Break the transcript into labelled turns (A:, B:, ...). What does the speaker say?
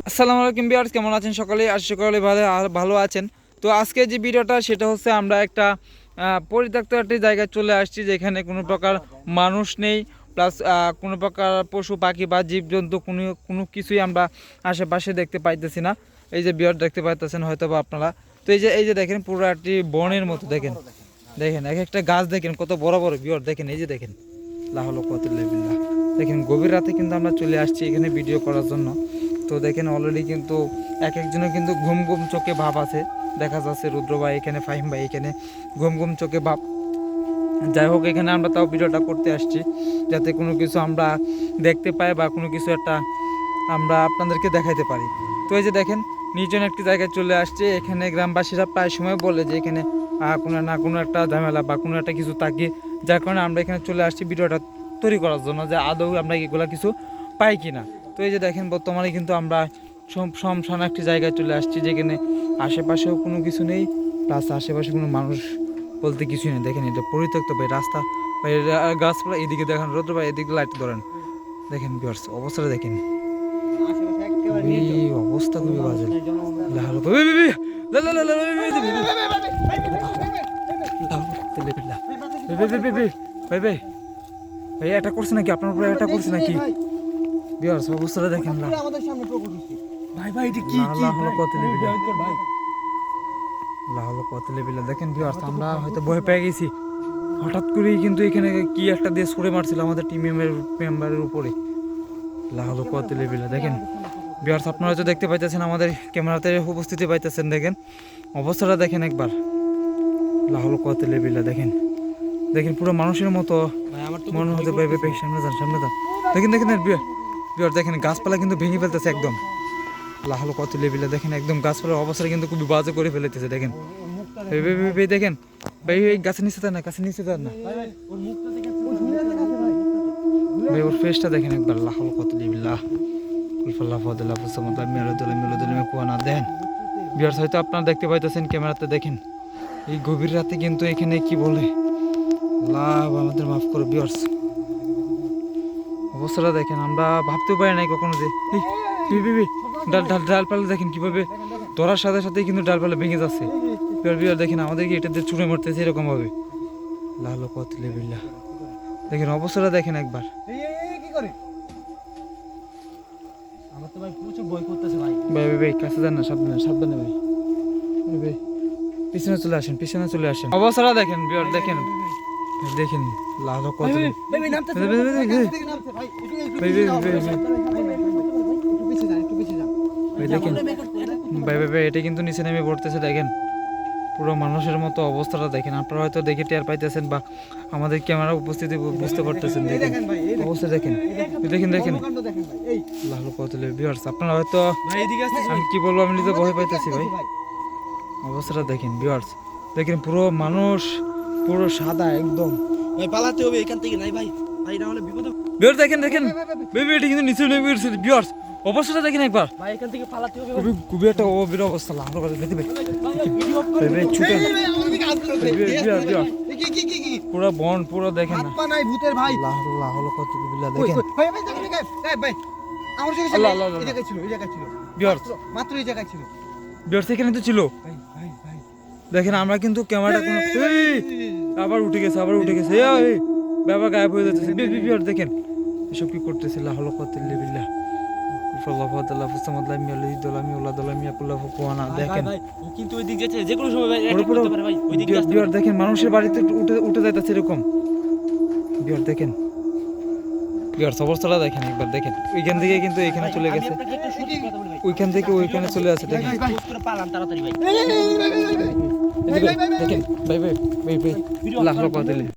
A: আসসালামু আলাইকুম ভিউয়ার্স, কেমন আছেন সকলে? আশা করি ভালো আছেন। তো আজকে যে ভিডিওটা সেটা হচ্ছে আমরা একটা পরিত্যক্ত একটি জায়গায় চলে আসছি যেখানে কোনো প্রকার মানুষ নেই, প্লাস কোনো প্রকার পশু পাখি বা জীবজন্তু কোনো কিছুই আমরা আশেপাশে দেখতে পাইতেছি না। এই যে ভিউয়ার দেখতে পাইতেছেন হয়তো বা আপনারা। তো এই যে দেখেন পুরো একটি বনের মতো দেখেন এক একটা গাছ দেখেন কত বড় বড়। ভিউয়ার দেখেন, এই যে দেখেন লা হলো কত লেবিল্লাহ। দেখেন গভীর রাতে কিন্তু আমরা চলে আসছি এখানে ভিডিও করার জন্য। তো দেখেন অলরেডি কিন্তু একজনের কিন্তু ঘুম ঘুম চোখে ভাব আছে, দেখা যাচ্ছে রুদ্র ভাই এখানে, ফাহিম ভাই এখানে ঘুম ঘুম চোখে ভাব। যাই হোক, এখানে আমরা তাও ভিডিওটা করতে আসছি যাতে কোনো কিছু আমরা দেখতে পাই বা কোনো কিছু একটা আমরা আপনাদেরকে দেখাইতে পারি। তো এই যে দেখেন নির্জন একটি জায়গায় চলে আসছে। এখানে গ্রামবাসীরা প্রায় সময় বলে যে এখানে কোনো না কোনো একটা ঝামেলা বা কোনো একটা কিছু থাকে, যার কারণে আমরা এখানে চলে আসছি ভিডিওটা তৈরি করার জন্য যে আদৌ আমরা এগুলো কিছু পাই কিনা। তো এই যে দেখেন বর্তমানে কিন্তু আমরা শমশান একটি জায়গায় চলে আসছি যেখানে আশেপাশেও কোনো কিছু নেই, প্লাস আশেপাশে কোনো মানুষ বলতে কিছুই নেই। দেখেন এটা পরিত্যক্ত ভাই, রাস্তা ভাই, গাছপালা এদিকে দেখেন, রোদ্র ভাই এদিকে লাইট ধরেন, দেখেন ভিউয়ার্স অবস্থাটা দেখেন, অবস্থা খুবই বাজে। ভাই এটা করছে নাকি আপনার উপরে? এটা করছে নাকি? ভিউয়ার্স অবস্থাটা দেখেন না ভাই, ভাই এটা কি কত লেভেল, কত লেভেল দেখেন ভিউয়ার্স। আমরা হয়তো ভয় পেয়ে গেছি, হঠাৎ করেই কিন্তু এখানে কি একটা দিয়ে ছুড়ে মারছিল আমাদের টিম মেম্বারের উপরে। লাহলো কত লেভেল দেখেন ভিউয়ার্স, আপনারা হয়তো দেখতে পাইতেছেন, আমাদের ক্যামেরাতে উপস্থিতি পাইতেছেন। দেখেন অবস্থাটা দেখেন একবার, লাহলো কত লেভেল দেখেন পুরো মানুষের মতো মনে হতে পারবে। সামনে যান দেখেন ভিউয়ার্স দেখেন গাছপালা কিন্তু ভেঙে ফেলতেছে একদম। লাহলো কত লেভেল দেখেন, একদম গাছপালার অবস্থা কিন্তু খুবই বাজে করে ফেলতেছে। দেখেন দেখেন ভাই, এই গাছের নিচে না, ভাই ওর ফেসটা দেখেন একবার, লাহলো কত লেভেল। দেন ভিউয়ার্স হয়তো আপনারা দেখতে পাইতেছেন ক্যামেরাতে। দেখেন এই গভীর রাতে কিন্তু এখানে কি বলে লাভ, আমাদের মাফ করো ভিউয়ার্স। অবস্থাটা দেখেন, আমরা ভাবতেও পারি নাই কখনো যে ডালপালা দেখেন কিভাবে ধরার সাথে সাথেই কিন্তু ডালপালা ভেঙে যাচ্ছে। দেখেন আমাদেরকে এটাতে ছুঁড়ে মারতেছে এরকম ভাবে। লাল কত লেবিল্লা দেখেন অবস্থাটা দেখেন একবার। ভাই কাছে যান না, সাবধানে ভাই, পিছনে চলে আসেন। অবস্থাটা দেখেন দেখেন লাল কত দেখেন ভাই এটা কিন্তু নিচে নেমে পড়তেছে। দেখেন পুরো মানুষের মতো অবস্থাটা দেখেন, আপনারা হয়তো দেখে টের পাইতেছেন বা আমাদের ক্যামেরা উপস্থিতি বুঝতে পারতেছেন। দেখেন অবস্থা দেখেন লাল কত ভিউয়ার্স, আপনারা হয়তো আমি কি বলবো, আমি নিজে ভয় পাইতেছি ভাই। অবস্থাটা দেখেন ভিউয়ার্স, দেখেন পুরো মানুষ পুরো সাদা একদম।
B: ভাই পালাতে হবে এখান থেকে, নাই ভাই না হলে বিপদ হবে।
A: ভিউয়ার্স দেখেন বেবি এটা কিন্তু নিচে নেমে পড়ছে ভিউয়ার্স, অবস্থাটা দেখেন একবার।
B: ভাই এখান থেকে পালাতে হবে,
A: খুবই একটা অবির অবস্থা। লাল করে দেখতে ভাই ছুটে পুরো বন পুরো দেখেন না,
B: হাত নাই ভূতের ভাই।
A: লাহ হলো কত বিল্লা দেখেন।
B: ভাই ভাই আমার এই জায়গায় ছিল
A: ভিউয়ার্স,
B: মাত্র এই জায়গায় ছিল
A: ভিউয়ার্স, এখানে তো ছিল
B: ভাই।
A: দেখেন আমরা কিন্তু ক্যামেরাটা কোনো আবার উঠে গেছে এই বাবা গায়েব হয়ে যাচ্ছে। ভিউয়ার্স দেখেন এসব কি করতেছে। লাহ হলো কত বিল্লা দেখেন মানুষের বাড়িতে উঠে যাইতেছে এরকম। দেখেন অবস্থাটা দেখেন একবার। দেখেন ওইখান থেকে কিন্তু এখানে চলে গেছে, ওইখান থেকে ওইখানে চলে আসে। দেখেন দেখেন ভাই লাখ